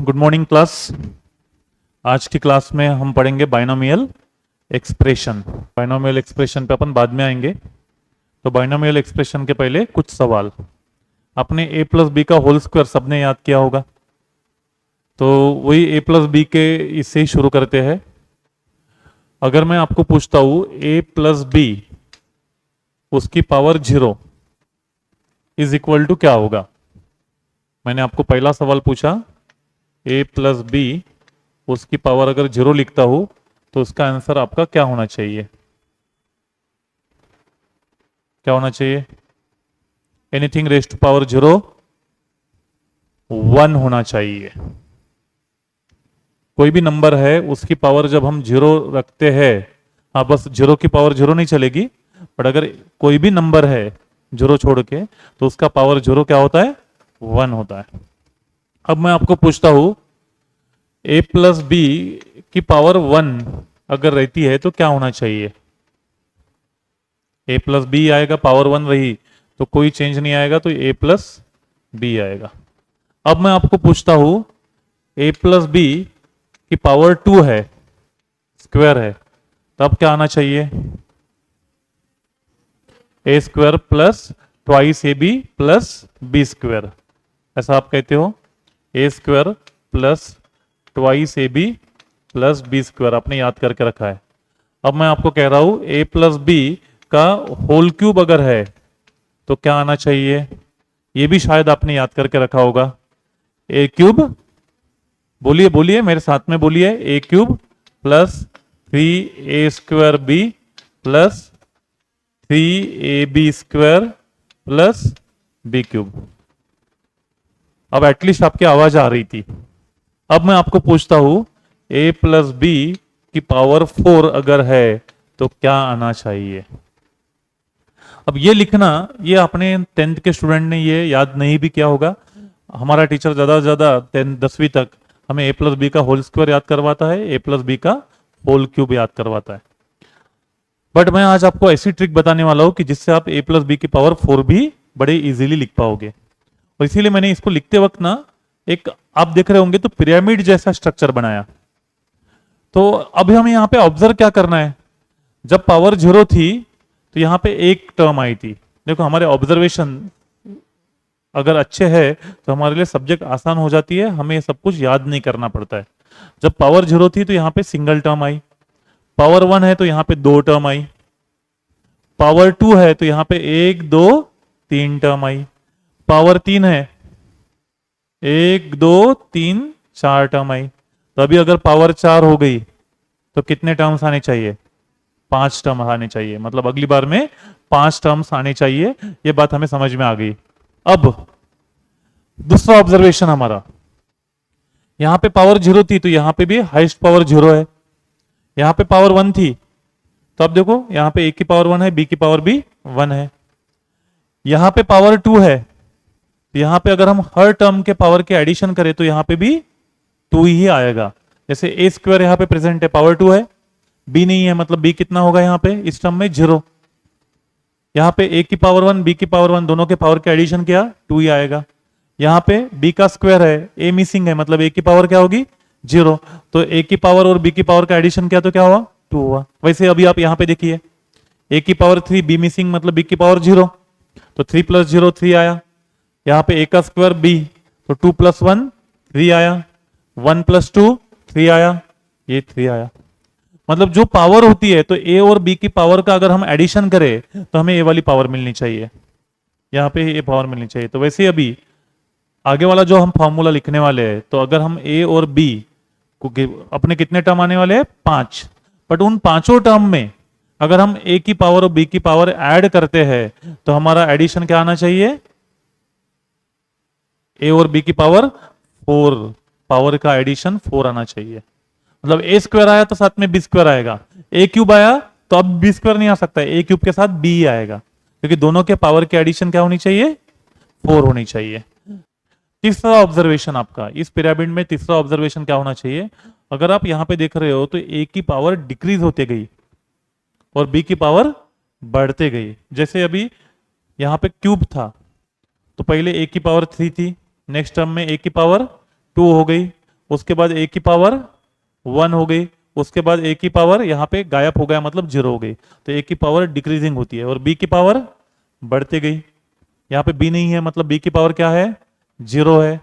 Good morning class. आज की class में हम पढ़ेंगे बाइनोमियल एक्सप्रेशन। बाइनोमियल एक्सप्रेशन पे अपन बाद में आएंगे। तो बाइनोमियल एक्सप्रेशन के पहले कुछ सवाल। आपने a प्लस बी का होल स्क्वायर सबने याद किया होगा, तो वही a प्लस बी के इससे ही शुरू करते हैं। अगर मैं आपको पूछता हूं a प्लस बी उसकी पावर 0 इज इक्वल टू क्या होगा। मैंने आपको पहला सवाल पूछा a प्लस बी उसकी पावर अगर 0 लिखता हूं तो उसका आंसर आपका क्या होना चाहिए? क्या होना चाहिए? एनीथिंग रेज टू पावर 0 1 होना चाहिए। कोई भी नंबर है उसकी पावर जब हम 0 रखते हैं, हाँ बस 0 की पावर 0 नहीं चलेगी, बट अगर कोई भी नंबर है 0 छोड़ के तो उसका पावर 0 क्या होता है? 1 होता है। अब मैं आपको पूछता हूं a प्लस बी की पावर 1 अगर रहती है तो क्या होना चाहिए? a प्लस बी आएगा, पावर 1 रही तो कोई चेंज नहीं आएगा, तो a प्लस बी आएगा। अब मैं आपको पूछता हूं a प्लस बी की पावर 2 है, स्क्वायर है, तब क्या आना चाहिए? a square plus twice a b plus b square, ऐसा आप कहते हो। a square plus twice a b plus b square आपने याद करके रखा है। अब मैं आपको कह रहा हूं a प्लस बी का होल क्यूब अगर है तो क्या आना चाहिए? ये भी शायद आपने याद करके रखा होगा। a क्यूब, बोलिए बोलिए मेरे साथ में बोलिए, a cube plus 3a square b plus 3ab square plus b cube. अब एटलीस्ट आपकी आवाज आ रही थी। अब मैं आपको पूछता हूं a प्लस बी की पावर 4 अगर है तो क्या आना चाहिए? अब ये लिखना, ये अपने 10th के स्टूडेंट ने ये याद नहीं भी किया होगा। हमारा टीचर ज्यादा से ज्यादा 10वीं तक हमें a प्लस बी का होल स्क्वायर याद करवाता है, a प्लस बी का होल क्यूब याद करवाता है। बट मैं आज आपको ऐसी ट्रिक बताने वाला हूं कि जिससे आप a प्लस बी की पावर 4 भी बड़े इजीली लिख पाओगे। और इसीलिए मैंने इसको लिखते वक्त ना एक, आप देख रहे होंगे तो पिरामिड जैसा स्ट्रक्चर बनाया। तो अभी हमें यहाँ पे ऑब्जर्व क्या करना है, जब पावर 0 थी तो यहाँ पे एक टर्म आई थी। देखो हमारे ऑब्जर्वेशन अगर अच्छे है तो हमारे लिए सब्जेक्ट आसान हो जाती है, हमें सब कुछ याद नहीं करना पड़ता है। जब पावर 0 थी तो यहाँ पे सिंगल टर्म आई, पावर 1 है तो यहाँ पे 2 टर्म आई, पावर 2 है तो यहाँ पे 1 2 3 टर्म आई, पावर 3 है 1 2 3 4 टर्म आई। तो अभी अगर पावर 4 हो गई तो कितने टर्म्स आने चाहिए? 5 टर्म आने चाहिए। मतलब अगली बार में 5 टर्म्स आने चाहिए। ये बात हमें समझ में आ गई। अब दूसरा ऑब्जर्वेशन हमारा, यहां पे पावर 0 थी तो यहां पे भी हाईएस्ट पावर 0 है। यहां पे पावर 1 थी तो अब देखो यहां पे a की पावर 1 है, b की पावर भी 1 है। यहां पे पावर 2 है तो यहां पे अगर हम हर टर्म के पावर के एडिशन करें तो यहां पे भी 2 ही आएगा। जैसे a स्क्वायर यहां पे प्रेजेंट है, पावर 2 है, b नहीं है, मतलब b कितना होगा यहाँ पे इस टर्म में? 0। यहाँ पे a की पावर 1 b की पावर 1 दोनों के पावर के एडिशन किया 2 ही आएगा। यहाँ पे b का स्क्वायर है, a मिसिंग है, मतलब a की पावर क्या होगी? 0। तो a की पावर और b की पावर का एडिशन किया तो क्या हुआ? 2 हुआ। वैसे अभी आप यहाँ पे देखिए a की पावर 3 b मिसिंग मतलब b की पावर 0, तो 3 प्लस 0 3 आया। यहाँ पे a का स्क्वायर b तो 2 प्लस 1 3 आया, 1 प्लस 2 3 आया, ये 3 आया। मतलब जो पावर होती है तो a और b की पावर का अगर हम एडिशन करें तो हमें a वाली पावर मिलनी चाहिए, यहाँ पे a पावर मिलनी चाहिए। तो वैसे अभी आगे वाला जो हम फॉर्मूला लिखने वाले हैं, तो अगर हम a और b को अपने कितने टर्म आने वाले हैं? 5। बट उन पांचों टर्म में अगर हम a की पावर और b की पावर ऐड करते हैं तो हमारा एडिशन क्या आना चाहिए? a और b की पावर 4, पावर का एडिशन 4 आना चाहिए। मतलब a स्क्वायर आया तो साथ में b स्क्वायर आएगा, a क्यूब आया तो अब b स्क्वायर नहीं आ सकता, a क्यूब के साथ b ही आएगा, क्योंकि दोनों के पावर की एडिशन क्या होनी चाहिए? 4 होनी चाहिए। तीसरा ऑब्जर्वेशन आपका इस पिरामिड में, तीसरा ऑब्जर्वेशन क्या होना चाहिए? अगर आप यहां पे देख रहे हो तो a की पावर डिक्रीज होते गई और b की पावर बढ़ते गई। जैसे अभी यहां पे क्यूब था तो पहले a की पावर 3 थी, नेक्स्ट टर्म में a की पावर 2 हो गई, उसके बाद a की पावर 1 हो गई, उसके बाद a की पावर यहाँ पे गायब हो गया, मतलब 0 हो गई, तो a की पावर डिक्रीजिंग होती है और b की पावर बढ़ती गई। यहाँ पे b नहीं है, मतलब b की पावर क्या है, 0 है।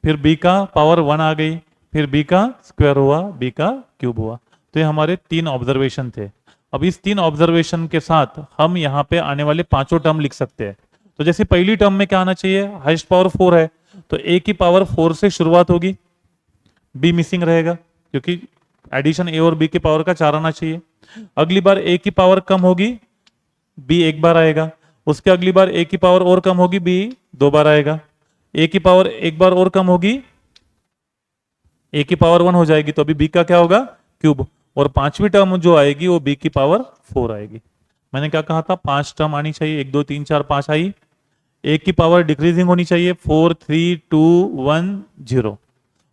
फिर b का पावर 1 आ गई, फिर b का स्क्वायर हुआ, b का क्यूब हुआ। तो ये हमारे 3 ऑब्जर्वेशन थे। अब इस 3 ऑब्जर्वेशन के साथ हम यहाँ पे आने वाले पांचों टर्म लिख सकते हैं। तो जैसे पहली टर्म में क्या आना चाहिए, हाईएस्ट पावर 4 है, तो a की पावर 4 से शुरुआत होगी, b मिसिंग रहेगा क्योंकि एडिशन a और b की पावर का 4 आना चाहिए। अगली बार a की पावर कम होगी, b एक बार आएगा। उसके अगली बार a की पावर और कम होगी, b 2 बार आएगा। a की पावर एक बार और कम होगी, a की पावर 1 हो जाएगी, तो अभी b का क्या होगा, क्यूब। और पांचवी टर्म जो आएगी वो b की पावर 4 आएगी। मैंने क्या कहा था, 5 टर्म आनी चाहिए, 1 2 3 4 5 आई। a की पावर डिक्रीजिंग होनी चाहिए, 4 3 2 1 0।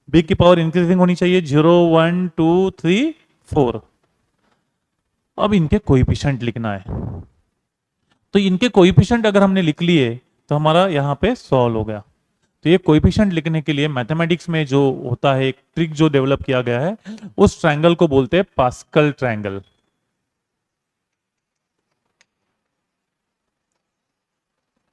b की पावर इंक्रीजिंग होनी चाहिए, 0 1 2 3 4। अब इनके कोएफिशिएंट लिखना है, तो इनके कोएफिशिएंट अगर हमने लिख लिए तो हमारा यहाँ पे सॉल्व हो गया। तो ये कोएफिशिएंट लिखने के लिए मैथमेटिक्स में जो होता है एक ट्रिक जो डेवलप किया गया है, उस ट्रायंगल को बोलते हैं पास्कल ट्रायंगल।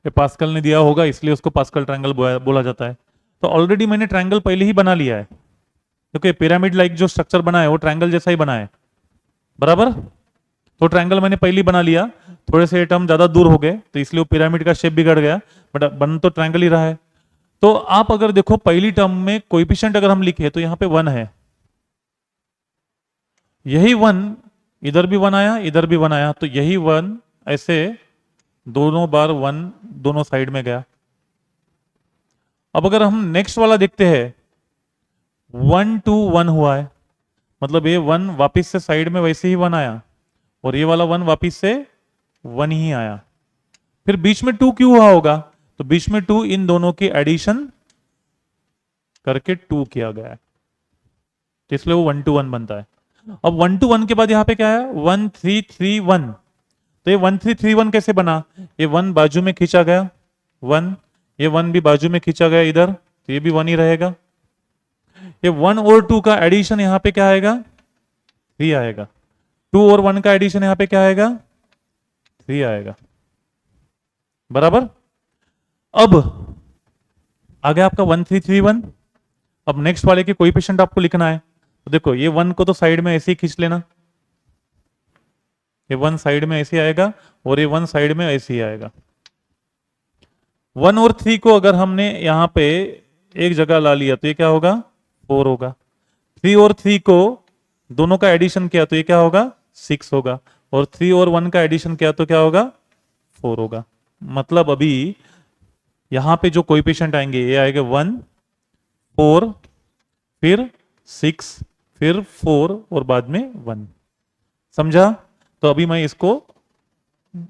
ये पास्कल ने दिया होगा इसलिए उसको पास्कल ट्रायंगल बोला जाता है। तो ऑलरेडी मैंने ट्रायंगल पहले ही बना लिया है, क्योंकि पिरामिड लाइक जो स्ट्रक्चर बना है वो ट्रायंगल जैसा ही बना है, बराबर। तो ट्रायंगल मैंने पहले ही बना लिया, थोड़े से टर्म ज्यादा दूर हो गए तो इसलिए वो पिरामिड का शेप बिगड़ गया, बट बन तो ट्रायंगल ही रहा है। तो आप अगर देखो पहली टर्म में कोएफिशिएंट अगर हम लिखे तो यहाँ पे 1 है, यही 1 इधर भी 1 आया, इधर भी 1 आया, तो यही 1 ऐसे दोनों बार 1 दोनों साइड में गया। अब अगर हम नेक्स्ट वाला देखते हैं, 1 2 1 हुआ है, मतलब ये 1 वापिस से साइड में वैसे ही 1 आया, और ये वाला 1 वापिस से 1 ही आया। फिर बीच में 2 क्यों हुआ होगा, तो बीच में 2 इन दोनों की एडिशन करके 2 किया गया है, तो इसलिए वो 1 2 1 बनता है। अब 1 2 1 के बाद यहाँ पे क्या है, 1 3 3 1। तो ये 1 3 3 1 कैसे बना, ये 1 बाजू में खींचा गया 1, ये 1 भी बाजू में खींचा गया इधर, तो ये भी 1 ही रहेगा। ये 1 और 2 का एडिशन यहाँ पे क्या आएगा, 3 आएगा। 2 और 1 का एडिशन यहाँ पे क्या आएगा, 3 आएगा, बराबर। अब आ गया आपका 1 3 3 1। अब नेक्स्ट वाले के कोएफिशिएंट आपको लिखना है, तो देखो ये 1 को तो साइड में ऐसे ही खींच लेना, ये 1 साइड में ऐसे आएगा और ये 1 साइड में ऐसे ही आएगा। 1 और 3 को अगर हमने यहां पे एक जगह ला लिया तो ये क्या होगा, 4 होगा। 3 और 3 को दोनों का एडिशन किया तो ये क्या होगा, 6 होगा। और 3 और 1 का एडिशन किया तो क्या होगा, 4 होगा। मतलब अभी यहां पे जो कोएफिशिएंट आएंगे ये आएगा 1 4 फिर 6 फिर 4 और बाद में 1। समझा। तो अभी मैं इसको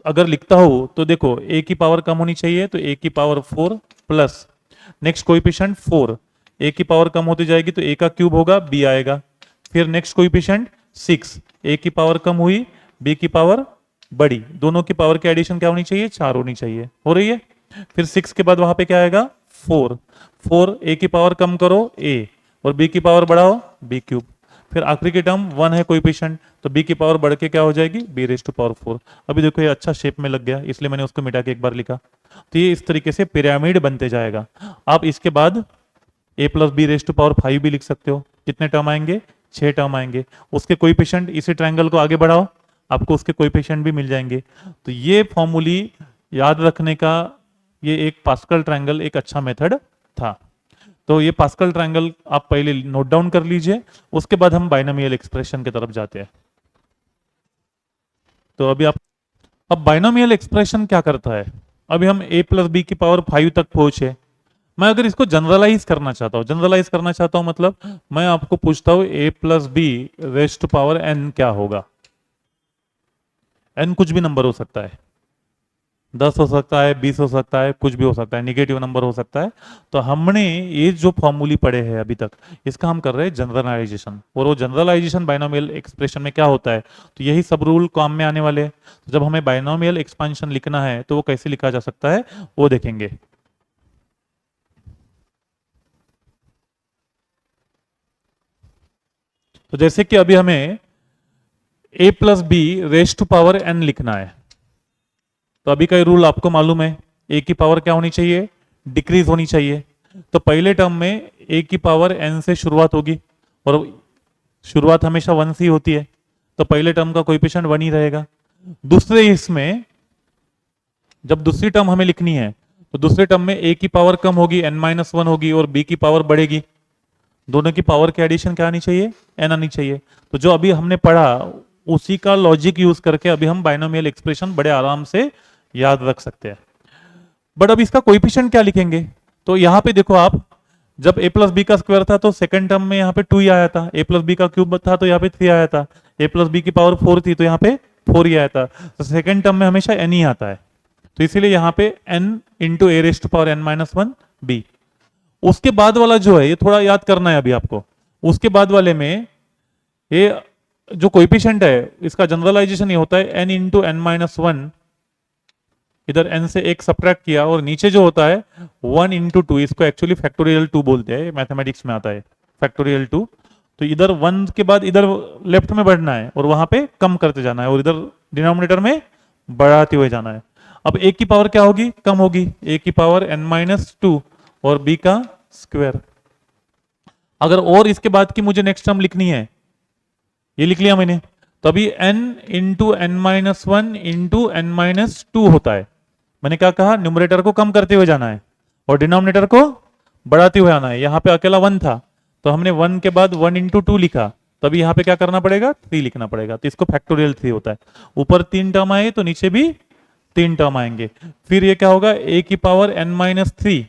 अगर लिखता हूं तो देखो a की पावर कम होनी चाहिए, तो a की power 4 plus next coefficient 4, a की पावर कम होती जाएगी तो a का क्यूब होगा, b आएगा। फिर नेक्स्ट कोएफिशिएंट 6, a की पावर कम हुई, b की पावर बड़ी, दोनों की पावर की एडिशन क्या होनी चाहिए, 4 होनी चाहिए, हो रही है। फिर 6 के बाद वहां पे क्या आएगा, 4 4, a की पावर कम करो a, और b की पावर बढ़ाओ b क्यूब। फिर आखिरी की टर्म 1 है कोएफिशिएंट, तो b की पावर बढ़ के क्या हो जाएगी, b रेज टू पावर 4। अभी देखो ये अच्छा शेप में लग गया, इसलिए मैंने उसको मिटा के एक बार लिखा। तो ये इस तरीके से पिरामिड बनते जाएगा। आप इसके बाद a plus b raise to power 5 भी लिख सकते हो। कितने टर्म आएंगे, 6 टर्म आएंगे। उसके कोएफिशिएंट इसी ट्रायंगल को आगे बढ़ाओ, आपको उसके कोएफिशिएंट भी मिल जाएंगे। तो ये फॉर्मूली याद रखने का ये एक पास्कल ट्रायंगल एक अच्छा मेथड था। तो ये पास्कल ट्रायंगल आप पहले नोट डाउन कर लीजिए, उसके बाद हम बाइनोमियल एक्सप्रेशन की तरफ जाते हैं। तो अभी आप, अब बाइनोमियल एक्सप्रेशन क्या करता है, अभी हम a प्लस बी की पावर 5 तक पहुंचे। मैं अगर इसको जनरलाइज करना चाहता हूं, जनरलाइज करना चाहता हूं मतलब मैं आपको पूछता हूं a plus b raise to power n क्या होगा। n कुछ भी नंबर हो सकता है, 10 हो सकता है, 20 हो सकता है, कुछ भी हो सकता है, निगेटिव नंबर हो सकता है। तो हमने ये जो फॉर्मूली पढ़े हैं अभी तक, इसका हम कर रहे हैं जनरलाइजेशन। और वो जनरलाइजेशन बाइनोमियल एक्सप्रेशन में क्या होता है, तो यही सब रूल काम में आने वाले हैं। तो जब हमें बाइनोमियल एक्सपेंशन लिखना है तो वो कैसे लिखा जा सकता है वो देखेंगे। तो जैसे कि अभी हमें a plus b raise to power n लिखना है, तो अभी का ये रूल आपको मालूम है, a की पावर क्या होनी चाहिए, डिक्रीज होनी चाहिए। तो पहले टर्म में a की पावर n से शुरुआत होगी, और शुरुआत हमेशा 1 से ही होती है, तो पहले टर्म का कोएफिशिएंट 1 ही रहेगा। दूसरे इसमें जब दूसरी टर्म हमें लिखनी है, तो दूसरे टर्म में a की पावर कम होगी, n-1 होगी, और b की पावर बढ़ेगी। दोनों की पावर के एडिशन क्या आनी चाहिए, n आनी चाहिए। तो जो अभी हमने पढ़ा उसी का लॉजिक यूज करके अभी हम बाइनोमियल एक्सप्रेशन बड़े आराम से याद रख सकते हैं। बट अब इसका कोएफिशिएंट क्या लिखेंगे, तो यहां पे देखो आप, जब a प्लस बी का स्क्वायर था तो सेकंड टर्म में यहाँ पे 2 ही आया था, a प्लस बी का क्यूब था तो यहाँ पे 3 आया था, a प्लस बी की पावर 4 थी तो यहाँ पे 4 ही आया था। तो सेकंड टर्म में हमेशा n ही आता है, तो इसीलिए यहाँ पे n into a raise to power n-1 b। उसके बाद वाला जो है ये थोड़ा याद करना है अभी आपको। उसके बाद वाले में ये जो कोएफिशिएंट है इसका जनरलाइजेशन ये होता है n इंटू n-1, इधर n से एक सब्ट्रैक्ट किया, और नीचे जो होता है 1 इंटू 2, इसको एक्चुअली फैक्टोरियल 2 बोलते हैं, मैथमेटिक्स में आता है फैक्टोरियल 2। तो इधर 1 के बाद इधर लेफ्ट में बढ़ना है और वहां पे कम करते जाना है, और इधर डिनोमिनेटर में बढ़ाते हुए जाना है। अब a की पावर क्या होगी, कम होगी, a की पावर n-2 और b का स्क्वायर। अगर और इसके बाद की मुझे नेक्स्ट टर्म लिखनी है, ये लिख लिया मैंने, तो अभी n into n-1 into n-2 होता है। मैंने क्या कहा, न्यूमरेटर को कम करते हुए जाना है और डिनोमिनेटर को बढ़ाते हुए आना है। यहाँ पे अकेला 1 था तो हमने 1 के बाद 1 इंटू 2 लिखा, तभी यहाँ पे क्या करना पड़ेगा, 3 लिखना पड़ेगा, तो इसको फैक्टोरियल 3 होता है। ऊपर 3 टर्म आए तो नीचे भी 3 टर्म आएंगे। फिर ये क्या होगा, a की पावर n-3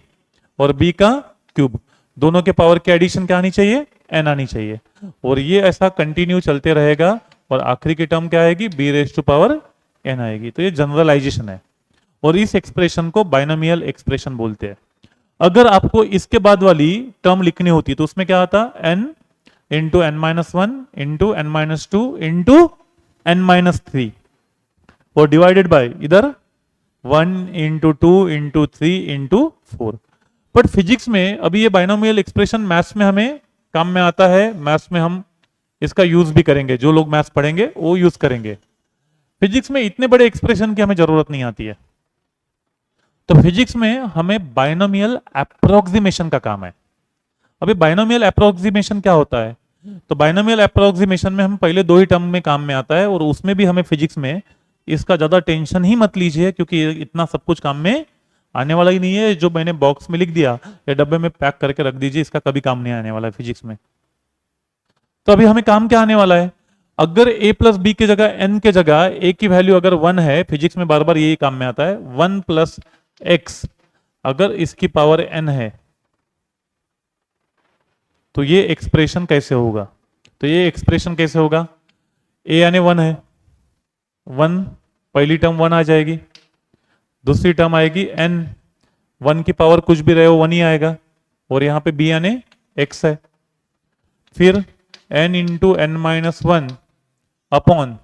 और b का क्यूब, दोनों के पावर के एडिशन क्या आनी चाहिए, n आनी चाहिए, और ये ऐसा कंटिन्यू चलते रहेगा, और आखिरी की टर्म क्या आएगी, b raise to power n आएगी। तो ये जनरलाइजेशन है, और इस एक्सप्रेशन को बाइनोमियल एक्सप्रेशन बोलते हैं। अगर आपको इसके बाद वाली टर्म लिखनी होती तो उसमें क्या आता, n into n-1 into n-2 into n-3 और डिवाइडेड बाय इधर 1 into 2 into 3 into 4। But physics में अभी ये बाइनोमियल एक्सप्रेशन मैथ्स में हमें काम में आता है, मैथ्स में हम इसका यूज भी करेंगे, जो लोग मैथ्स पढ़ेंगे वो यूज करेंगे। फिजिक्स में इतने बड़े एक्सप्रेशन की हमें जरूरत नहीं आती है, तो फिजिक्स में हमें बाइनोमियल अप्रोक्सीमेशन का काम है। अभी बाइनोमियल अप्रोक्सीमेशन क्या होता है, तो बाइनोमियल अप्रोक्सीमेशन में हम पहले 2 ही टर्म में काम में आता है, और उसमें भी हमें फिजिक्स में इसका ज्यादा टेंशन ही मत लीजिए, क्योंकि इतना सब कुछ काम में आने वाला ही नहीं है। जो मैंने बॉक्स में लिख दिया या डब्बे में पैक करके रख दीजिए, इसका कभी काम नहीं आने वाला है फिजिक्स में। तो अभी हमें काम क्या आने वाला है, अगर a प्लस बी की जगह n के जगह a की वैल्यू अगर 1 है, फिजिक्स में बार बार यही काम में आता है, 1 प्लस x अगर इसकी पावर n है, तो ये एक्सप्रेशन कैसे होगा, तो ये एक्सप्रेशन कैसे होगा, a यानी 1 है, 1 पहली टर्म 1 आ जाएगी, दूसरी टर्म आएगी n, 1 की पावर कुछ भी रहे हो 1 ही आएगा, और यहां पे b यानी x है। फिर n into n-1 upon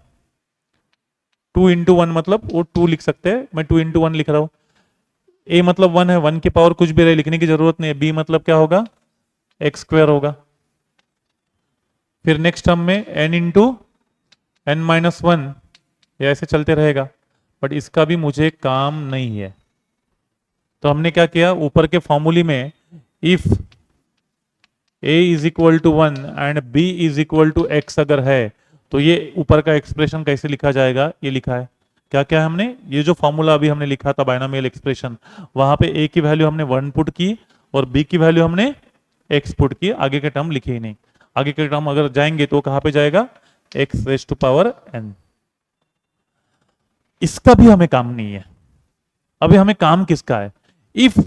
2 into 1, मतलब वो 2 लिख सकते हैं, मैं 2 इंटू 1 लिख रहा हूं। a मतलब 1 है, 1 की पावर कुछ भी रहे, लिखने की जरूरत नहीं है। b मतलब क्या होगा, x स्क्वायर होगा। फिर नेक्स्ट टर्म में n इंटू n-1, ये ऐसे चलते रहेगा, बट इसका भी मुझे काम नहीं है। तो हमने क्या किया, ऊपर के फॉर्मूले में if a is equal to 1 and b is equal to x अगर है, तो ये ऊपर का एक्सप्रेशन कैसे लिखा जाएगा, ये लिखा है। क्या क्या है हमने, ये जो फॉर्मूला अभी हमने लिखा था बाइनोमियल एक्सप्रेशन, वहां पे a की वैल्यू हमने 1 पुट की और b की वैल्यू हमने x पुट की, आगे के टर्म लिखे ही नहीं। आगे के टर्म अगर जाएंगे तो कहां पे जाएगा, x raise to power n। इसका भी हमें काम नहीं है। अभी हमें काम किसका है, if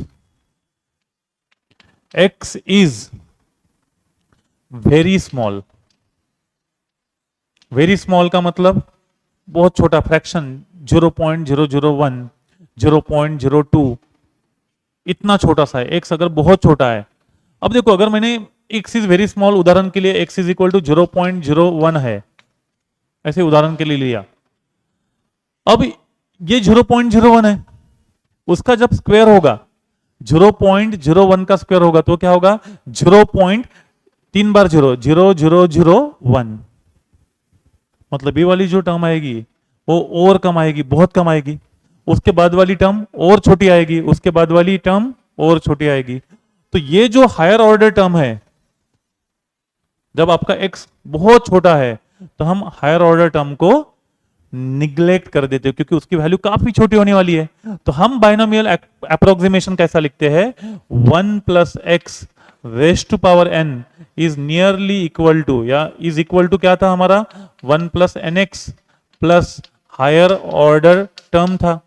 x is very small, very small का मतलब बहुत छोटा फ्रैक्शन, 0.001, 0.02, इतना छोटा सा है x, अगर बहुत छोटा है। अब देखो, अगर मैंने x इज वेरी स्मॉल, उदाहरण के लिए x इज इक्वल टू 0.01 है, ऐसे उदाहरण के लिए लिया। अब ये 0.01 है, उसका जब स्क्वायर होगा 0.01 का स्क्वायर होगा तो क्या होगा, 0.01 3 बार 0, 0 0 0 1, मतलब ये वाली जो टर्म आएगी वो और कम आएगी, बहुत कम आएगी। उसके बाद वाली टर्म और छोटी आएगी, उसके बाद वाली टर्म और छोटी आएगी। तो ये जो हायर ऑर्डर टर्म है, जब आपका x बहुत छोटा है तो हम हायर ऑर्डर टर्म को निग्लेक्ट कर देते हो, क्योंकि उसकी वैल्यू काफी छोटी होने वाली है। तो हम बाइनोमियल अप्रोक्सीमेशन कैसा लिखते हैं, 1 plus x raise to power n is nearly equal to, या इज इक्वल टू क्या था हमारा, 1 plus n x plus higher order term था।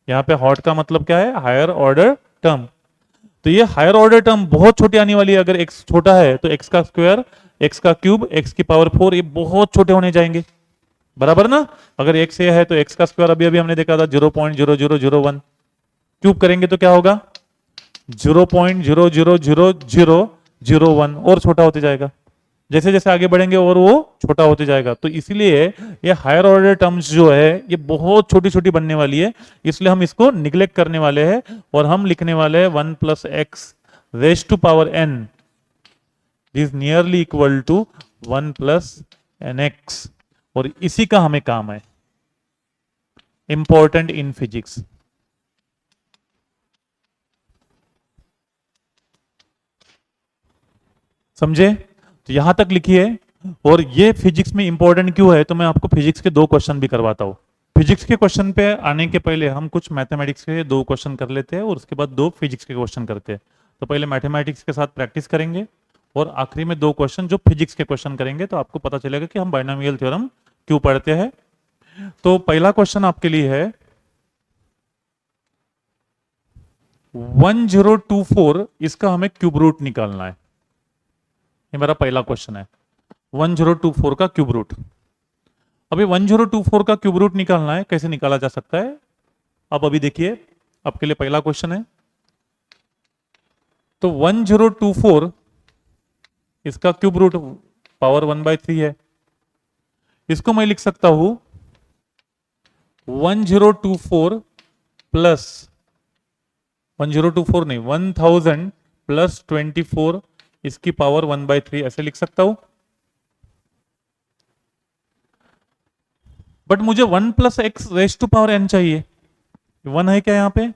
यहां पे हॉट का मतलब क्या है, हायर ऑर्डर टर्म। तो ये हायर ऑर्डर टर्म बहुत छोटी आने वाली है। अगर x छोटा है तो x का स्क्वायर, x का क्यूब, x की पावर 4, ये बहुत छोटे होने जाएंगे, बराबर ना। अगर x ये है तो x का स्क्वायर अभी अभी हमने देखा था 0.0001, क्यूब करेंगे तो क्या होगा 0.00001, और छोटा होते जाएगा। जैसे जैसे आगे बढ़ेंगे और वो छोटा होते जाएगा। तो इसीलिए ये हायर ऑर्डर टर्म्स जो है ये बहुत छोटी छोटी बनने वाली है, इसलिए हम इसको निग्लेक्ट करने वाले हैं और हम लिखने वाले हैं 1 plus x raise to power n is nearly equal to 1 plus n x. और इसी का हमें काम है, इंपॉर्टेंट इन फिजिक्स। समझे? तो यहां तक लिखिए। और ये फिजिक्स में इंपॉर्टेंट क्यों है, तो मैं आपको फिजिक्स के 2 क्वेश्चन भी करवाता हूं। फिजिक्स के क्वेश्चन पे आने के पहले हम कुछ मैथमेटिक्स के 2 क्वेश्चन कर लेते हैं और उसके बाद 2 फिजिक्स के क्वेश्चन करते हैं। तो पहले मैथमेटिक्स के साथ प्रैक्टिस करेंगे और आखिरी में 2 क्वेश्चन जो फिजिक्स के क्वेश्चन करेंगे, तो आपको पता चलेगा कि हम बाइनोमियल थ्योरम क्यों पढ़ते हैं। तो पहला क्वेश्चन आपके लिए है 1024, इसका हमें क्यूब रूट निकालना है। ये मेरा पहला क्वेश्चन है, 1024 का क्यूब रूट। अभी 1024 का क्यूब रूट निकालना है, कैसे निकाला जा सकता है आप अभी देखिए। आपके लिए पहला क्वेश्चन है। तो 1024 इसका क्यूब रूट पावर 1/3 है। इसको मैं लिख सकता हूं 1024 प्लस 1024 नहीं 1000 प्लस 24 इसकी पावर 1/3, ऐसे लिख सकता हूं। बट मुझे 1 plus x raise to power n चाहिए। 1 है क्या यहाँ पे,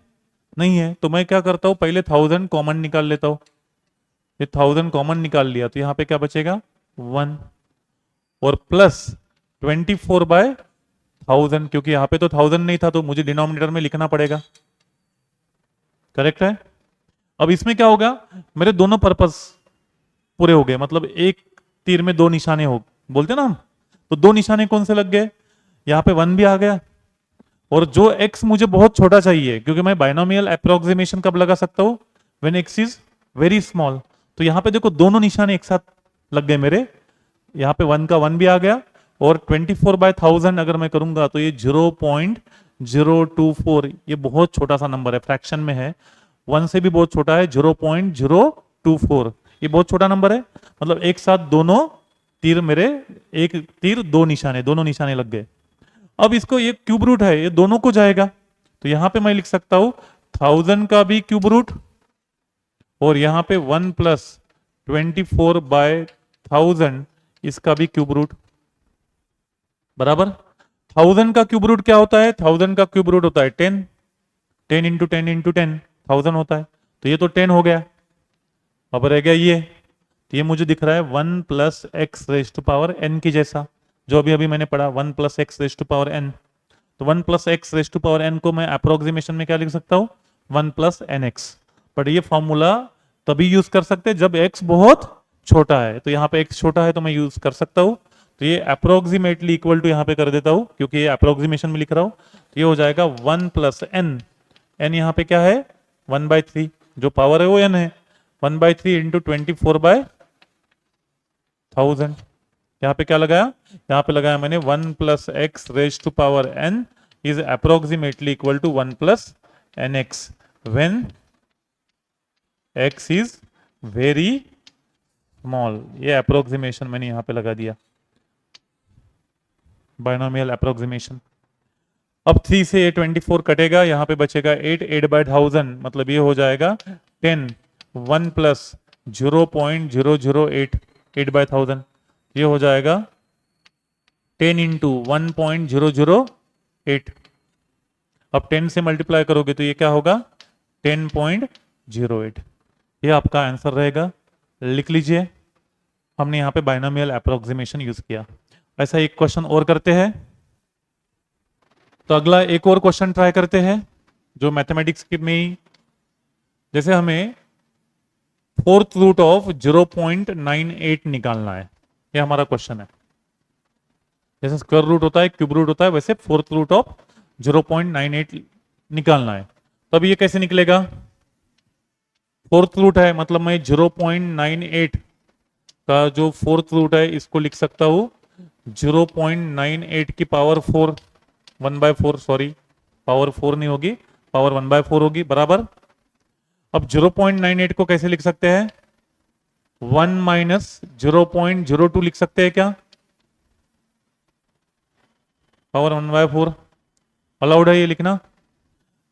नहीं है। तो मैं क्या करता हूं, पहले 1000 कॉमन निकाल लेता हूं। ये 1000 कॉमन निकाल लिया तो यहाँ पे क्या बचेगा 1, और प्लस 24/1000, क्योंकि यहाँ पे तो 1000 नहीं था तो मुझे डिनोमिनेटर में लिखना पड़ेगा। करेक्ट है। अब इसमें क्या होगा, मेरे दोनों पर्पस पूरे हो गए, मतलब एक तीर में 2 निशाने हो बोलते ना हम। तो 2 निशाने कौन से लग गए, यहाँ पे 1 भी आ गया, और जो x मुझे बहुत छोटा चाहिए, क्योंकि मैं बाइनोमियल अप्रोक्सीमेशन कब लगा सकता हूं, when x is very small. तो यहाँ पे देखो दोनों निशाने एक साथ लग गए मेरे। यहाँ पे 1 का 1 भी आ गया, और 24/1000 अगर मैं करूंगा तो ये 0.024, ये बहुत छोटा सा नंबर है, फ्रैक्शन में है, 1 से भी बहुत छोटा है, 0.024, ये बहुत छोटा नंबर है। मतलब एक साथ दोनों तीर मेरे, एक तीर 2 निशाने, दोनों निशाने लग गए। अब इसको ये क्यूब रूट है, ये दोनों को जाएगा, तो यहां पे मैं लिख सकता हूं 1000 का भी क्यूब रूट, और यहां पे 1 प्लस 24/1000 इसका भी क्यूब रूट, बराबर। 1000 का क्यूब रूट क्या होता है, 1000 का क्यूब रूट होता है 10, 10 इंटू 10 इंटू 10 1000 होता है। तो ये तो 10 हो गया। अब रह गया ये, तो ये मुझे दिख रहा है 1 plus x raise to power n की जैसा, जो अभी अभी मैंने पढ़ा 1 plus x raise to power n। तो 1 plus x raise to power n को मैं अप्रोक्सीमेशन में क्या लिख सकता हूं, 1 प्लस एन एक्स। बट ये फॉर्मूला तभी यूज कर सकते हैं जब x बहुत छोटा है। तो यहाँ पे x छोटा है तो मैं यूज कर सकता हूँ। तो ये अप्रोक्सीमेटली इक्वल टू यहाँ पे कर देता हूँ, क्योंकि ये अप्रोक्सीमेशन में लिख रहा हूँ। तो ये हो जाएगा 1 प्लस एन, एन यहाँ पे क्या है 1/3, जो पावर है वो n है, 1/3 इंटू 24/1000। यहाँ पे क्या लगाया, यहाँ पे लगाया मैंने 1 plus x raise to power n is approximately equal to 1 plus n x when x is very small. ये अप्रोक्सीमेशन मैंने यहां पे लगा दिया, बाइनोमियल अप्रोक्सीमेशन। अब 3 से ये 24 कटेगा, यहां पे बचेगा 8, 8/1000, मतलब ये हो जाएगा 10, 1 प्लस 0.008 ये हो जाएगा 10 इंटू 1.008। अब 10 से मल्टीप्लाई करोगे तो ये क्या होगा 10.08। ये आपका आंसर रहेगा, लिख लीजिए। हमने यहाँ पे बाइनोमियल अप्रोक्सीमेशन यूज किया। ऐसा एक क्वेश्चन और करते हैं। तो अगला एक और क्वेश्चन ट्राई करते हैं जो मैथमेटिक्स के में ही, जैसे हमें फोर्थ रूट ऑफ 0.98 निकालना है। ये हमारा क्वेश्चन है। जैसे स्क्वायर रूट होता है, क्यूब रूट होता है, वैसे फोर्थ रूट ऑफ 0.98 निकालना है। तो अब ये कैसे निकलेगा? फोर्थ रूट है मतलब मैं 0.98 का जो फोर्थ रूट है इसको लिख सकता हूं 0.98 की पावर 4, 1/4, सॉरी पावर 4 नहीं होगी, पावर 1/4 होगी, बराबर। अब 0.98 को कैसे लिख सकते हैं? 1 माइनस 0.02 लिख सकते हैं क्या? पावर 1/4 अलाउड है ये लिखना।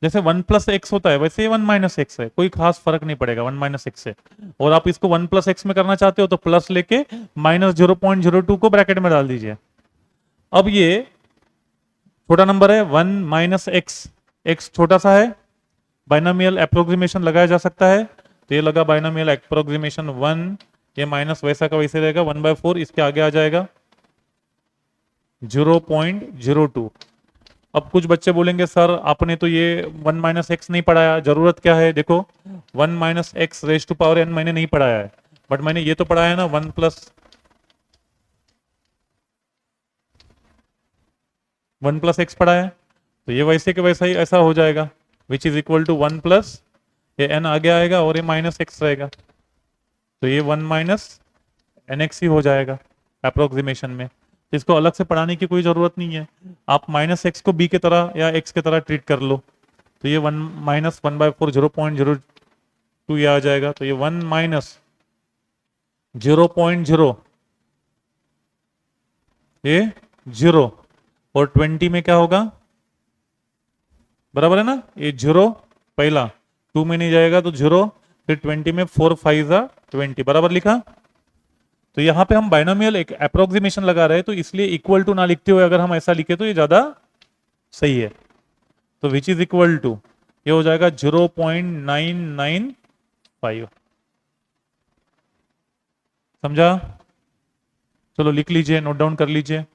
जैसे 1 प्लस एक्स होता है वैसे 1 माइनस एक्स है, कोई खास फर्क नहीं पड़ेगा 1 माइनस एक्स से। और आप इसको 1 प्लस एक्स में करना चाहते हो तो प्लस लेके माइनस 0.02 को ब्रैकेट में डाल दीजिए। अब ये छोटा नंबर है 1 माइनस एक्स, एक्स छोटा सा है, बाइनोमियल अप्रोक्सीमेशन लगाया जा सकता है। तो ये लगा बाइनोमियल अप्रोक्सीमेशन 1, ये माइनस वैसा का वैसे रहेगा 1/4, इसके आगे आ जाएगा 0.02। अब कुछ बच्चे बोलेंगे सर आपने तो ये 1 माइनस एक्स नहीं पढ़ाया, जरूरत क्या है? देखो 1 minus x raise to power n मैंने नहीं पढ़ाया है, बट मैंने ये तो पढ़ाया है ना 1 प्लस 1 प्लस एक्स पढ़ाया है। तो ये वैसे के वैसा ही ऐसा हो जाएगा, which is equal to 1 plus ये n आगे आएगा और ये माइनस एक्स रहेगा, तो ये 1 माइनस एन एक्स ही हो जाएगा अप्रोक्सीमेशन में। तो इसको अलग से पढ़ाने की कोई जरूरत नहीं है, आप माइनस एक्स को बी के तरह या एक्स के तरह ट्रीट कर लो। तो ये 1 माइनस 1/4 0.02 ये आ जाएगा। तो ये 1 माइनस 0.0 ये 0 और 20 में क्या होगा? बराबर है ना, ये 0 पहला 2 में नहीं जाएगा तो 0, फिर 20 में 4 5 20, बराबर लिखा। तो यहां पे हम बाइनोमियल एक अप्रोक्सीमेशन लगा रहे हैं, तो इसलिए इक्वल टू ना लिखते हुए अगर हम ऐसा लिखे तो ये ज्यादा सही है। तो विच इज इक्वल टू ये हो जाएगा 0.995। समझा? चलो लिख लीजिए, नोट डाउन कर लीजिए।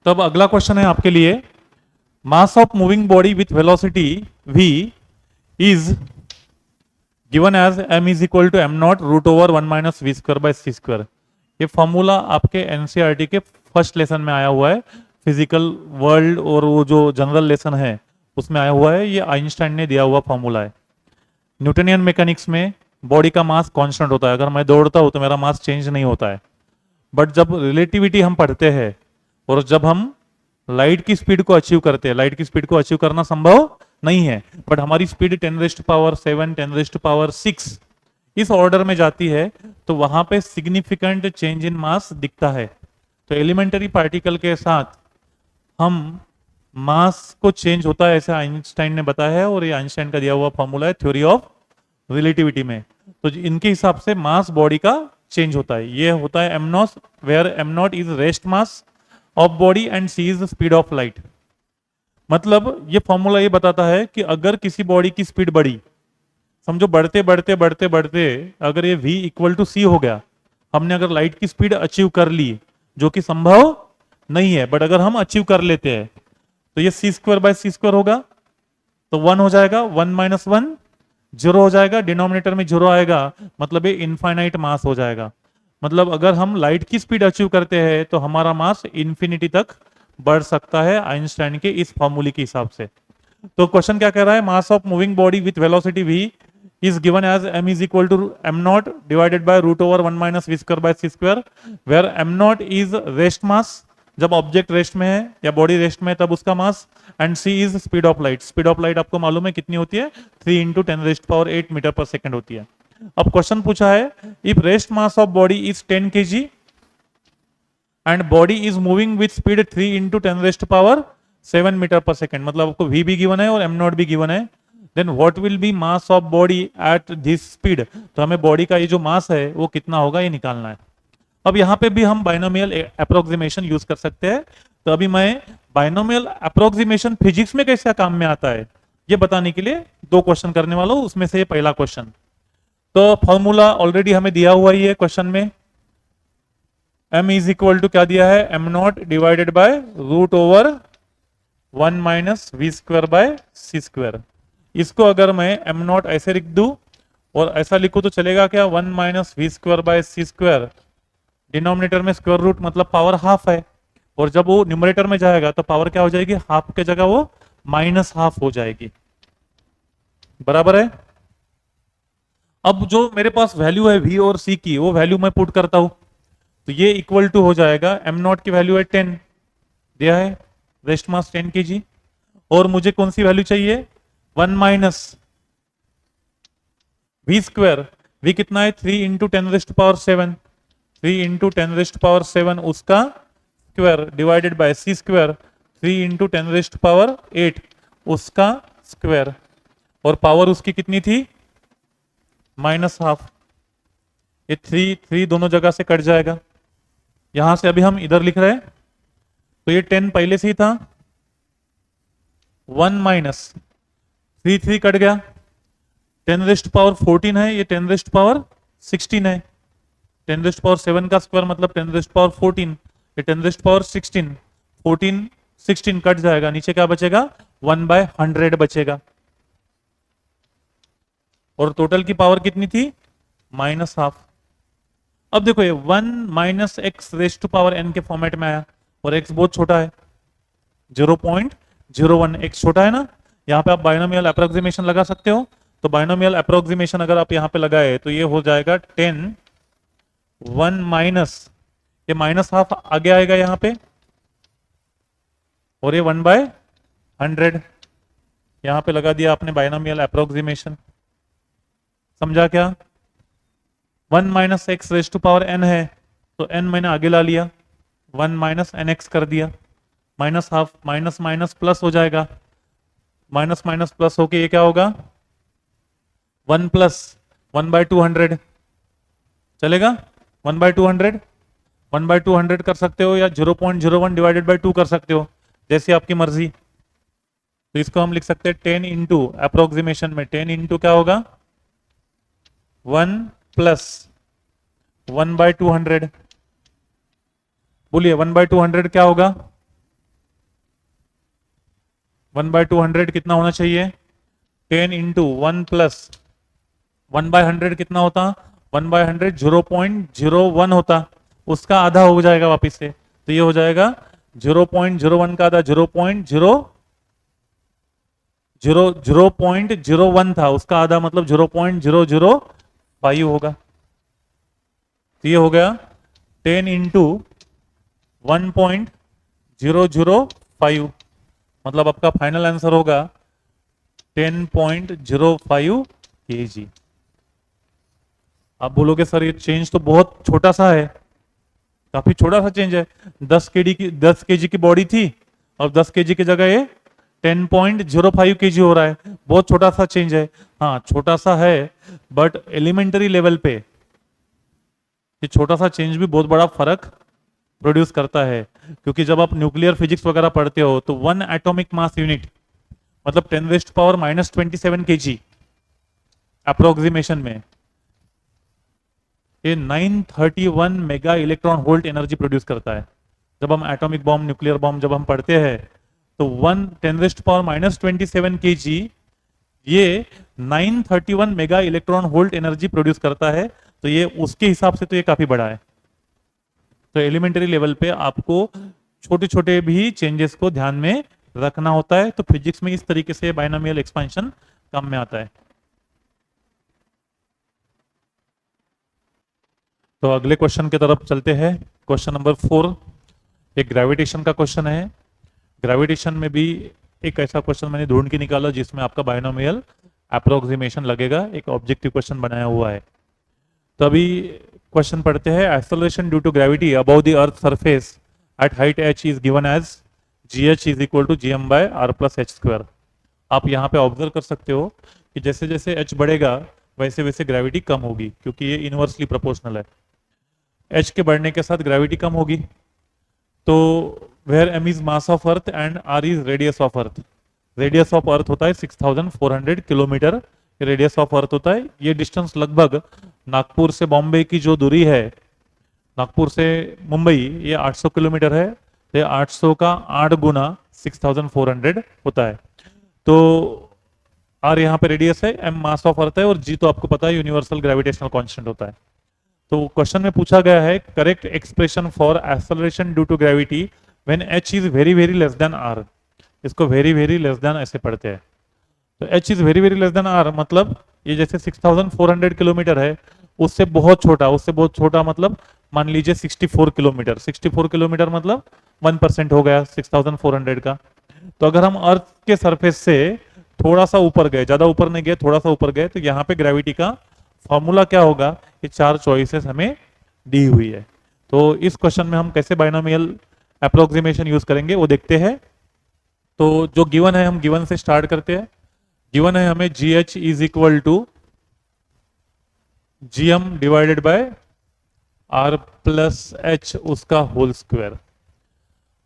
तो अब अगला क्वेश्चन है आपके लिए, mass of moving body with velocity v is given as m is equal to m0 root over 1 minus v square by c square. ये फॉर्मूला आपके एनसीईआरटी के फर्स्ट लेसन में आया हुआ है, फिजिकल वर्ल्ड और वो जो जनरल लेसन है उसमें आया हुआ है। ये आइंस्टाइन ने दिया हुआ फॉर्मूला है। न्यूटनियन मैकेनिक्स में बॉडी का मास कांस्टेंट होता है, अगर मैं दौड़ता हूं तो मेरा मास चेंज नहीं होता है। बट जब रिलेटिविटी हम पढ़ते हैं और जब हम लाइट की स्पीड को अचीव करते हैं, लाइट की स्पीड को अचीव करना संभव नहीं है, बट हमारी स्पीड 10⁻7 10⁻6 इस ऑर्डर में जाती है, तो वहां पे सिग्निफिकेंट चेंज इन मास दिखता है। तो एलिमेंटरी पार्टिकल के साथ हम मास को चेंज होता है ऐसा आइंस्टाइन ने बताया है, और ये आइंस्टाइन का दिया हुआ फॉर्मूला है थ्योरी ऑफ रिलेटिविटी में। तो इनके हिसाब से मास बॉडी का चेंज होता है। ये होता है m0, where m0 is rest mass of body and c is speed of light. मतलब ये फॉर्मूला ये बताता है कि अगर किसी बॉडी की स्पीड बढ़ी, समझो बढ़ते बढ़ते बढ़ते बढ़ते अगर ये v इक्वल टू सी हो गया, हमने अगर लाइट की स्पीड अचीव कर ली, जो कि संभव नहीं है, बट अगर हम अचीव कर लेते हैं तो ये सी स्क्वायर बाय सी स्क्वायर होगा, तो 1 हो जाएगा, 1 माइनस 1 0 हो जाएगा, डिनोमिनेटर में 0 आएगा, मतलब ये इनफाइनाइट मास हो जाएगा। मतलब अगर हम लाइट की स्पीड अचीव करते हैं तो हमारा मास इन्फिनिटी तक बढ़ सकता है आइंस्टाइन के इस फॉर्मूले के हिसाब से। तो क्वेश्चन क्या कह रहा है? मास of moving body with velocity v is given as m is equal to m0 divided by root over 1 minus v square by c square, where m0 is rest mass, जब ऑब्जेक्ट रेस्ट में है या body rest में है तब उसका mass, and c is speed of light. Speed of light आपको मालूम है कितनी होती है? 3 × 10⁸ मीटर पर सेकंड होती है। अब क्वेश्चन पूछा है, if rest mass of body is 10 kg and body is moving with speed 3 × 10⁻7 metre per second, मतलब आपको v भी गिवन है और m0 भी गिवन है, then what will be mass of body at this speed, तो हमें बॉडी का ये जो मास है वो कितना होगा ये निकालना है। अब यहाँ पे भी हम बाइनोमियल अप्रोक्सीमेशन यूज कर सकते हैं। तो अभी मैं बाइनोमियल अप्रोक्सीमेशन फिजिक्स में कैसे काम में आता है ये बताने के लिए दो क्वेश्चन करने वाला हूं, उसमें से ये पहला क्वेश्चन। तो फॉर्मूला ऑलरेडी हमें दिया हुआ ही है क्वेश्चन में, m इज इक्वल टू क्या दिया है, m not divided by root over 1 minus v square by c square. इसको अगर मैं m नॉट ऐसे लिख दूं और ऐसा लिखूं तो चलेगा क्या, 1 minus v square by c square, denominator में स्क्वायर रूट मतलब पावर हाफ है, और जब वो न्यूमरेटर में जाएगा तो पावर क्या हो जाएगी, हाफ के जगह वो माइनस हाफ हो जाएगी, बराबर है। अब जो मेरे पास वैल्यू है v और c की, वो वैल्यू मैं पुट करता हूं, तो ये इक्वल टू हो जाएगा, m नॉट की वैल्यू है 10 दिया है, रेस्ट मास 10 kg, और मुझे कौन सी वैल्यू चाहिए, 1 माइनस वी स्क्वायर, v कितना है 3 इंटू 10⁻⁷, 3 इंटू 10⁻⁷ उसका square divided by c square 3 into 10⁸ उसका स्क्वायर, और पावर उसकी कितनी थी, माइनस हाफ। ये 3 दोनों जगह से कट जाएगा, यहां से अभी हम इधर लिख रहे हैं, तो ये 10 पहले से ही था, 1 माइनस 3 कट गया, 10⁻14 है, ये 10⁻16 है, 10⁻7 का स्क्वायर मतलब 10⁻14, ये 10⁻16, 14 16 कट जाएगा, नीचे क्या बचेगा, 1/100 बचेगा, और टोटल की पावर कितनी थी, माइनस हाफ। अब देखो ये 1 minus x raise to power n के फॉर्मेट में आया, और x बहुत छोटा है 0.01, x छोटा है ना, यहाँ पे आप बाइनोमियल अप्रोक्सीमेशन लगा सकते हो। तो बाइनोमियल अप्रोक्सीमेशन अगर आप यहाँ पे लगाए तो ये हो जाएगा 10, 1 माइनस, ये माइनस हाफ आगे आएगा यहाँ पे, और ये 1/100 यहाँ पे लगा दिया आपने बाइनोमियल अप्रोक्सीमेशन, समझा क्या। 1 minus x raise to power n है, तो n मैंने आगे ला लिया, 1 माइनस एन एक्स कर दिया, minus half, minus minus plus हो जाएगा, माइनस माइनस प्लस होके ये क्या होगा, 1 प्लस 1/200 चलेगा, 1/200, 1/200 कर सकते हो, या 0.01 डिवाइडेड बाई 2 कर सकते हो, जैसी आपकी मर्जी। तो इसको हम लिख सकते हैं 10 इंटू अप्रोक्सीमेशन में 10 इंटू क्या होगा, 1 प्लस 1/200, बोलिए 1/200 क्या होगा, 1/200 कितना होना चाहिए, 10 इंटू 1 प्लस 1/100 कितना होता, 1/100 0.01 होता, उसका आधा हो जाएगा वापिस से, तो ये हो जाएगा 0.01 का आधा 0.01 था, उसका आधा मतलब 0.005 होगा। तो ये हो गया 10 इंटू 1.005, मतलब आपका फाइनल आंसर होगा 10.05 kg। आप बोलोगे सर ये चेंज तो बहुत छोटा सा है, काफी छोटा सा चेंज है, 10 केजी की बॉडी थी, और 10 केजी की जगह ये 10.05 kg हो रहा है, बहुत छोटा सा चेंज है। हाँ छोटा सा है, बट एलिमेंटरी लेवल पे ये छोटा सा चेंज भी बहुत बड़ा फर्क प्रोड्यूस करता है, क्योंकि जब आप न्यूक्लियर फिजिक्स वगैरह पढ़ते हो तो 1 एटॉमिक मास यूनिट मतलब 10⁻⁻27 kg अप्रोक्सीमेशन में ये 931 mega electron volt energy produce करता है। जब हम एटॉमिक बॉम्ब, न्यूक्लियर बॉम्ब जब हम पढ़ते हैं तो 10⁻⁻27 kg ये 931 mega electron volt energy produce करता है, तो ये उसके हिसाब से तो ये काफी बड़ा है। तो एलिमेंटरी लेवल पे आपको छोटे छोटे भी चेंजेस को ध्यान में रखना होता है, तो फिजिक्स में इस तरीके से बाइनोमियल एक्सपेंशन काम में आता है। तो अगले क्वेश्चन की तरफ चलते हैं, क्वेश्चन नंबर 4 एक ग्रेविटेशन का क्वेश्चन है। ग्रेविटेशन में भी एक ऐसा क्वेश्चन मैंने ढूंढ के निकाला जिसमें आपका बाइनोमियल अप्रोक्सीमेशन लगेगा, एक ऑब्जेक्टिव क्वेश्चन बनाया हुआ है। तो अभी क्वेश्चन पढ़ते हैं, acceleration due to gravity above the earth surface at height h is given as gh is equal to gm by r plus h square. आप यहाँ पे ऑब्जर्व कर सकते हो कि जैसे जैसे एच बढ़ेगा वैसे वैसे ग्रेविटी कम होगी, क्योंकि ये इनवर्सली प्रोपोर्शनल है। एच के बढ़ने के साथ ग्रेविटी कम होगी। तो where m is mass of earth and r is radius of earth. Radius of earth होता है 6400 किलोमीटर रेडियस ऑफ अर्थ होता है। ये डिस्टेंस लगभग नागपुर से बॉम्बे की जो दूरी है, नागपुर से मुंबई, ये 800 किलोमीटर है। तो 800 का 8 गुना 6400 होता है। तो आर यहाँ पे रेडियस है, एम मास ऑफ अर्थ है, और जी तो आपको पता है यूनिवर्सल ग्रेविटेशनल कांस्टेंट होता है। तो क्वेश्चन में पूछा गया है correct expression for acceleration due to gravity when h is very very less than r. इसको वेरी वेरी लेस देन ऐसे पढ़ते हैं। तो h is very very less than r मतलब ये जैसे 6400 किलोमीटर है, उससे बहुत छोटा, उससे बहुत छोटा मतलब मान लीजिए 64 किलोमीटर। 64 किलोमीटर मतलब 1% हो गया 6400 का। तो अगर हम अर्थ के सरफेस से थोड़ा सा ऊपर गए, ज्यादा ऊपर नहीं गए, थोड़ा सा ऊपर गए, तो यहाँ पे ग्रेविटी का फॉर्मूला क्या होगा, ये 4 चॉइसेस हमें दी हुई है। तो इस क्वेश्चन में हम कैसे बाइनोमियल अप्रोक्सीमेशन यूज करेंगे वो देखते हैं। तो जो गिवन है हम गिवन से स्टार्ट करते हैं। गिवन है हमें g h is equal to g m divided by r plus h उसका होल स्क्वायर।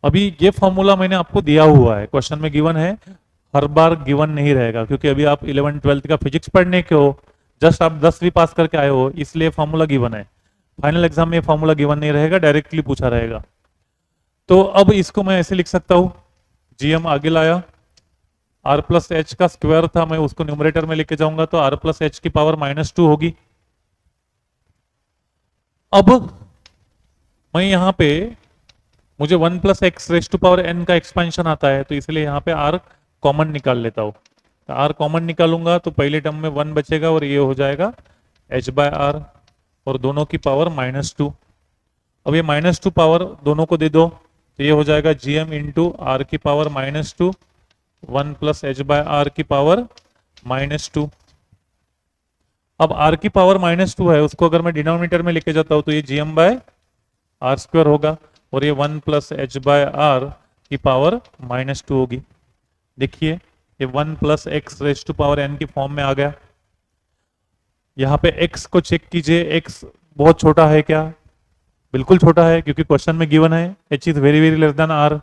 अभी ये फॉर्मूला मैंने आपको दिया हुआ है, क्वेश्चन में गिवन है, हर बार गिवन नहीं रहेगा, क्योंकि अभी आप 11 12th का फिजिक्स पढ़ने के हो, जस्ट आप 10वीं पास करके आए हो, इसलिए फॉर्मूला गिवन है। फाइनल एग्जाम में फॉर्मूला गिवन नहीं रहेगा, डायरेक्टली पूछा रहेगा। तो अब इसको मैं ऐसे लिख सकता हूं, जीएम आगे लाया, आर प्लस एच का स्क्वायर था, मैं उसको न्यूमरेटर में लेके जाऊंगा, तो आर प्लस एच की पावर -2 होगी। अब मैं यहां पे मुझे 1 plus x raise to power n का एक्सपेंशन आता है, तो इसलिए यहाँ पे आर कॉमन निकाल लेता हूँ। तो आर कॉमन निकालूंगा तो पहले टर्म में 1 बचेगा और ये हो जाएगा एच बाय आर, और दोनों की पावर -2। अब ये -2 पावर दोनों को दे दो, तो ये हो जाएगा जी एम इंटू आर की power -2, 1 plus h by r की पावर -2। अब आर की पावर -2 है, उसको अगर मैं डिनोमिनेटर में लेके जाता हूं तो ये g m by r square होगा, और ये 1 प्लस एच बाय आर की पावर -2 होगी। देखिए ये 1 plus x raise to power n की फॉर्म में आ गया। यहाँ पे x को चेक कीजिए, x बहुत छोटा है क्या? बिल्कुल छोटा है, क्योंकि क्वेश्चन में गिवन है h is very very less then r।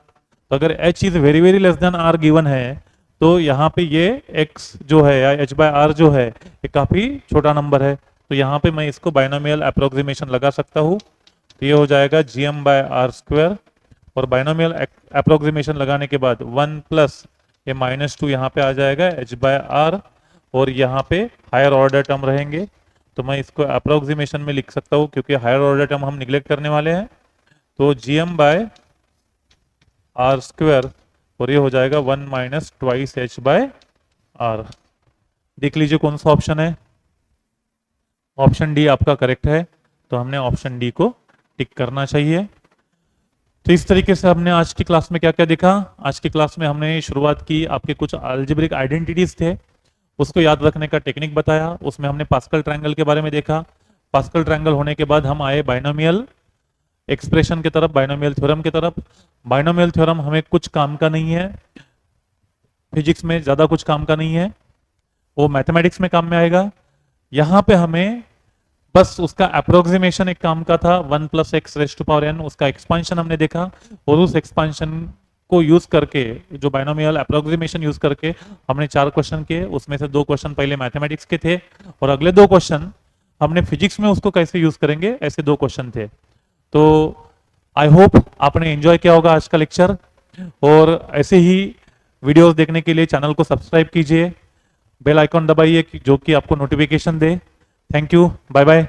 तो अगर h is very very less then r given है, तो यहाँ पे ये x जो है या h बाय r जो है ये काफी छोटा नंबर है। तो यहाँ पे मैं इसको बाइनोमियल अप्रोक्सीमेशन लगा सकता हूँ। तो ये हो जाएगा g m by r square, और बाइनोमियल अप्रोक्सीमेशन लगाने के बाद 1 प्लस ये -2 यहाँ पे आ जाएगा h बाय आर, और यहाँ पे हायर ऑर्डर टर्म रहेंगे। तो मैं इसको अप्रोक्सीमेशन में लिख सकता हूँ, क्योंकि हायर ऑर्डर टर्म हम निगलेक्ट करने वाले हैं। तो g m by r square, और ये हो जाएगा 1 minus twice h by r. देख लीजिए कौन सा ऑप्शन है। ऑप्शन डी आपका करेक्ट है, तो हमने ऑप्शन डी को टिक करना चाहिए। तो इस तरीके से हमने आज की क्लास में क्या क्या देखा। आज की क्लास में हमने शुरुआत की, आपके कुछ अलजेब्रिक आइडेंटिटीज थे, उसको याद रखने का टेक्निक बताया। उसमें हमने पास्कल ट्रायंगल के बारे में देखा। पास्कल ट्रायंगल होने के बाद हम आए बाइनोमियल एक्सप्रेशन की तरफ, बाइनोमियल थ्योरम की तरफ। बाइनोमियल थ्योरम हमें कुछ काम का नहीं है, फिजिक्स में ज्यादा कुछ काम का नहीं है, वो मैथमेटिक्स में काम में आएगा। यहाँ पे हमें बस उसका अप्रोक्सीमेशन एक काम का था, 1 plus x raise to power n, उसका एक्सपांशन हमने देखा, और उस एक्सपांशन को यूज करके, जो बाइनोमियल अप्रोक्सीमेशन यूज करके हमने 4 क्वेश्चन किए। उसमें से 2 क्वेश्चन पहले मैथमेटिक्स के थे, और अगले 2 क्वेश्चन हमने फिजिक्स में उसको कैसे यूज करेंगे, ऐसे 2 क्वेश्चन थे। तो आई होप आपने एंजॉय किया होगा आज का लेक्चर, और ऐसे ही वीडियोस देखने के लिए चैनल को सब्सक्राइब कीजिए, बेल आइकॉन दबाइए जो कि आपको नोटिफिकेशन दे। Thank you, bye bye.